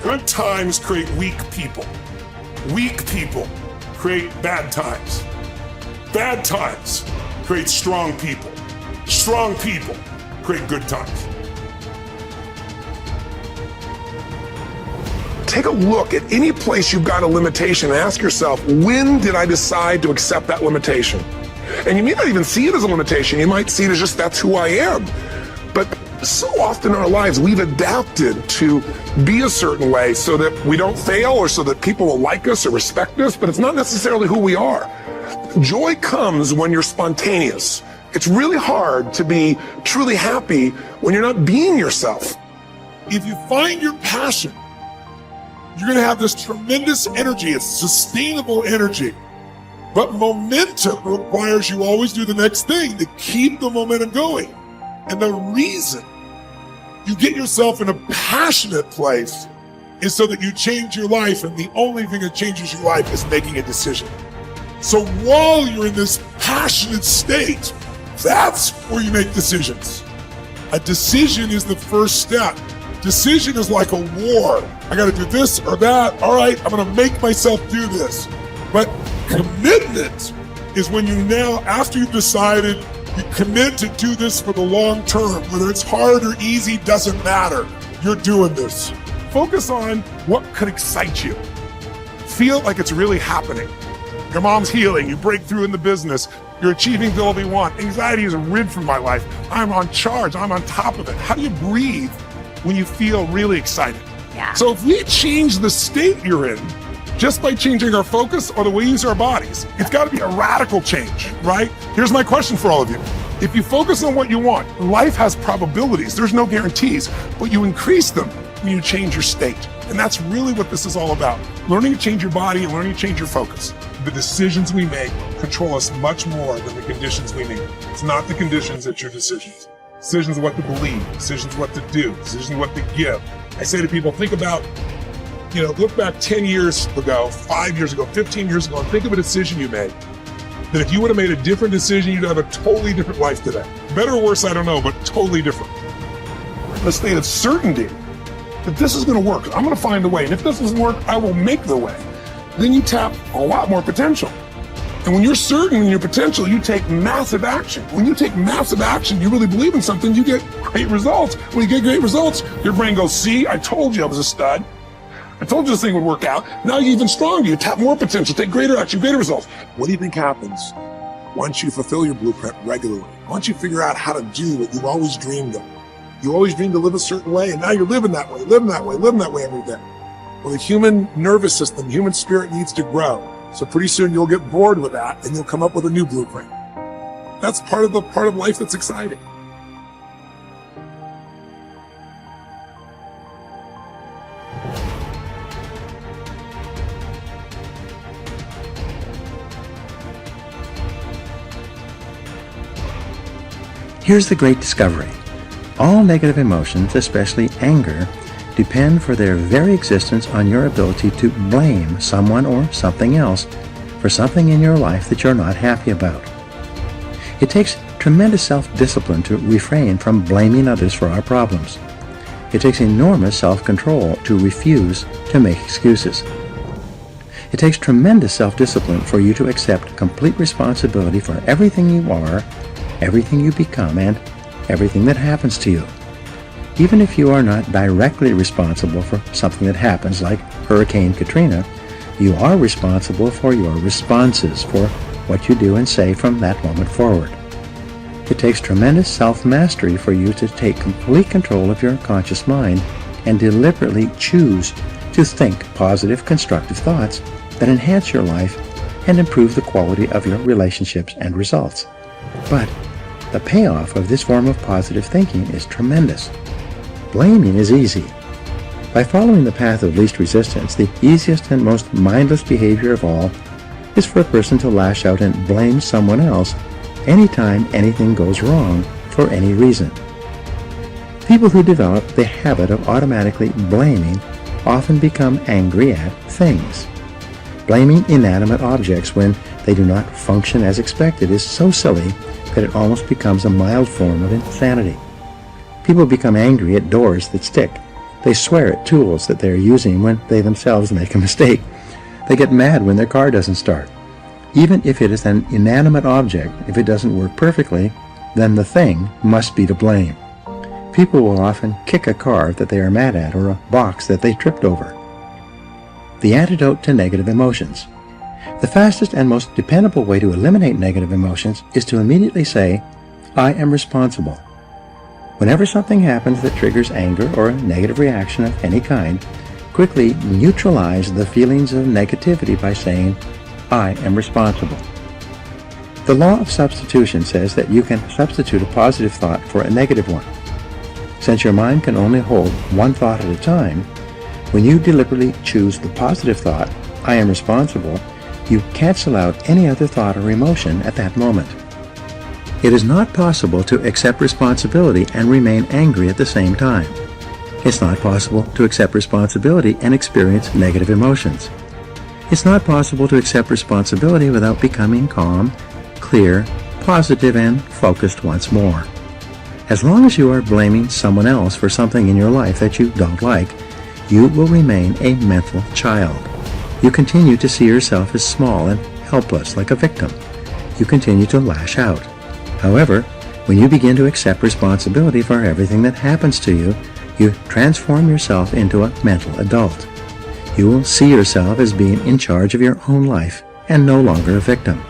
Good times create weak people. Weak people create bad times. Bad times create strong people. Strong people create good times. Take a look at any place you've got a limitation and ask yourself, when did I decide to accept that limitation? And you may not even see it as a limitation. You might see it as just, that's who I am. But so often in our lives, we've adapted to be a certain way so that we don't fail or so that people will like us or respect us, but it's not necessarily who we are. Joy comes when you're spontaneous. It's really hard to be truly happy when you're not being yourself. If you find your passion, you're going to have this tremendous energy. It's sustainable energy. But momentum requires you always do the next thing to keep the momentum going. And the reason you get yourself in a passionate place is so that you change your life. And the only thing that changes your life is making a decision. So while you're in this passionate state, that's where you make decisions. A decision is the first step. Decision is like a war. I got to do this or that. All right, I'm going to make myself do this. But commitment is when you now, after you've decided, you commit to do this for the long term. Whether it's hard or easy, doesn't matter. You're doing this. Focus on what could excite you. Feel like it's really happening. Your mom's healing, you break through in the business, you're achieving the goal you want. Anxiety is rid from my life. I'm on charge, I'm on top of it. How do you breathe when you feel really excited? Yeah. So if we change the state you're in, just by changing our focus or the way we use our bodies, it's got to be a radical change, right? Here's my question for all of you. If you focus on what you want, life has probabilities, there's no guarantees, but you increase them when you change your state. And that's really what this is all about. Learning to change your body and learning to change your focus. The decisions we make control us much more than the conditions we meet. It's not the conditions, it's your decisions. Decisions what to believe, decisions what to do, decisions what to give. I say to people, think about, look back 10 years ago, 5 years ago, 15 years ago, and think of a decision you made. That if you would have made a different decision, you'd have a totally different life today. Better or worse, I don't know, but totally different. A state of certainty that this is going to work. I'm going to find a way. And if this doesn't work, I will make the way. Then you tap a lot more potential. And when you're certain in your potential, you take massive action. When you take massive action, you really believe in something, you get great results. When you get great results, your brain goes, see, I told you I was a stud. I told you this thing would work out. Now you're even stronger. You tap more potential, take greater action, greater results. What do you think happens once you fulfill your blueprint regularly? Once you figure out how to do what you've always dreamed of? You always dreamed to live a certain way, and now you're living that way every day. Well, the human nervous system, human spirit needs to grow. So pretty soon you'll get bored with that and you'll come up with a new blueprint. That's part of life that's exciting. Here's the great discovery. All negative emotions, especially anger, depend for their very existence on your ability to blame someone or something else for something in your life that you're not happy about. It takes tremendous self-discipline to refrain from blaming others for our problems. It takes enormous self-control to refuse to make excuses. It takes tremendous self-discipline for you to accept complete responsibility for everything you are, everything you become, and everything that happens to you. Even if you are not directly responsible for something that happens, like Hurricane Katrina, you are responsible for your responses, for what you do and say from that moment forward. It takes tremendous self-mastery for you to take complete control of your conscious mind and deliberately choose to think positive, constructive thoughts that enhance your life and improve the quality of your relationships and results. But the payoff of this form of positive thinking is tremendous. Blaming is easy. By following the path of least resistance, the easiest and most mindless behavior of all is for a person to lash out and blame someone else anytime anything goes wrong for any reason. People who develop the habit of automatically blaming often become angry at things. Blaming inanimate objects when they do not function as expected is so silly that it almost becomes a mild form of insanity. People become angry at doors that stick, They swear at tools that they are using when they themselves make a mistake. They get mad when their car doesn't start. Even if it is an inanimate object, if it doesn't work perfectly, then the thing must be to blame. People will often kick a car that they are mad at or a box that they tripped over. The antidote to negative emotions. The fastest and most dependable way to eliminate negative emotions is to immediately say, I am responsible. Whenever something happens that triggers anger or a negative reaction of any kind, quickly neutralize the feelings of negativity by saying, I am responsible. The law of substitution says that you can substitute a positive thought for a negative one. Since your mind can only hold one thought at a time, when you deliberately choose the positive thought, I am responsible, you cancel out any other thought or emotion at that moment. It is not possible to accept responsibility and remain angry at the same time. It's not possible to accept responsibility and experience negative emotions. It's not possible to accept responsibility without becoming calm, clear, positive, and focused once more. As long as you are blaming someone else for something in your life that you don't like, you will remain a mental child. You continue to see yourself as small and helpless, like a victim. You continue to lash out. However, when you begin to accept responsibility for everything that happens to you, you transform yourself into a mental adult. You will see yourself as being in charge of your own life and no longer a victim.